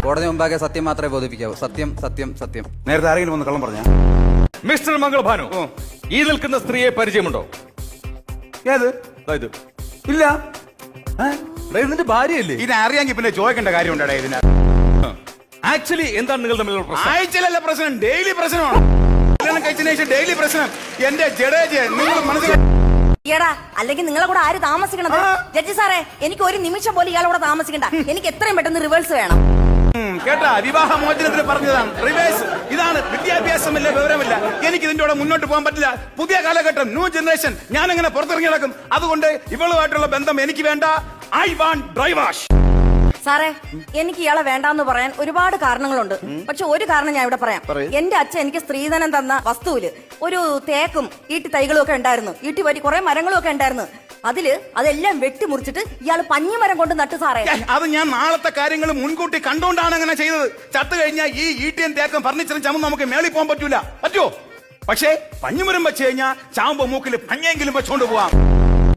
കോടതി മുമ്പാകെ സത്യം മാത്രമേ ബോധിപ്പിക്കാവൂ. സത്യം സത്യം സത്യം. നേരത്തെ ആരെങ്കിലും ഒന്ന് കള്ളം പറഞ്ഞ? മിസ്റ്റർ മംഗളഭാനു, ഈ നിൽക്കുന്ന സ്ത്രീയെ പരിചയമുണ്ടോ? ഏത്? ഇത് ഇല്ല. ഇതിന്റെ ഭാര്യയല്ലേ? ഇത് അറിയാമെങ്കിൽ പിന്നെ ചോദിക്കേണ്ട കാര്യമുണ്ടേ ഇതിന്. ആക്ച്വലി എന്താണ് നിങ്ങൾ തമ്മിലുള്ള പ്രശ്നം? ആഴ്ചയിലല്ല പ്രശ്നം, ഡെയിലി പ്രശ്നമാണ്. കല്യാണം കഴിച്ചതിന് ശേഷം ഡെയിലി പ്രശ്നം. എന്റെ ജഡേജ് നിങ്ങൾ മനസ്സിലാക്കി. ഈടാ, അല്ലെങ്കിൽ നിങ്ങളെ കൂടെ ആര് താമസിക്കണത്? ജഡ്ജി സാറേ, എനിക്ക് ഒരു നിമിഷം പോലും ഇയാളെ കൂടെ താമസിക്കണ്ട. എനിക്ക് എത്രയും പെട്ടെന്ന് റിവേഴ്സ് വേണം. കേട്ടാ, വിവാഹ മോചനത്തിന് പറഞ്ഞതാണ് റിവേഴ്സ്. ഇതാണ് വിദ്യാഭ്യാസമില്ല, വിവരമില്ല. എനിക്ക് ഇതിന്റെ കൂടെ മുന്നോട്ട് പോകാൻ പറ്റില്ല. പുതിയ കാലഘട്ടം, ന്യൂ ജനറേഷൻ. ഞാൻ എങ്ങനെ പുറത്തിറങ്ങി നടക്കും? അതുകൊണ്ട് ഇവളുമായിട്ടുള്ള ബന്ധം എനിക്ക് വേണ്ട. I want dry wash. സാറേ, എനിക്ക് ഇയാളെ വേണ്ടാന്ന് പറയാൻ ഒരുപാട് കാരണങ്ങളുണ്ട്. പക്ഷെ ഒരു കാരണം ഞാൻ ഇവിടെ പറയാം. എന്റെ അച്ഛൻ എനിക്ക് സ്ത്രീധനം തന്ന വസ്തുവില് ഒരു തേക്കും ഈട്ടി തൈകളും ഒക്കെ ഉണ്ടായിരുന്നു. ഈട്ടി പറ്റി കുറെ മരങ്ങളും ഒക്കെ ഉണ്ടായിരുന്നു. അതെല്ലാം വെട്ടിമുറിച്ചിട്ട് ഇയാൾ പഞ്ഞിമരം കൊണ്ട് നട്ടു സാറേ. അത് ഞാൻ നാളത്തെ കാര്യങ്ങൾ മുൻകൂട്ടി കണ്ടുകൊണ്ടാണ് അങ്ങനെ ചെയ്തത്. ചത്തു കഴിഞ്ഞാൽ ഈ ഈട്ടിയും തേക്കും ഫർണിച്ചറും ചമ്മ നമുക്ക് മേളിൽ പോകാൻ പറ്റൂല. പറ്റുമോ? പക്ഷേ പഞ്ഞിമരം വെച്ച് കഴിഞ്ഞാൽ ചാവുമ്പോ മൂക്കിൽ പഞ്ഞെങ്കിലും വെച്ചോണ്ട് പോവാം.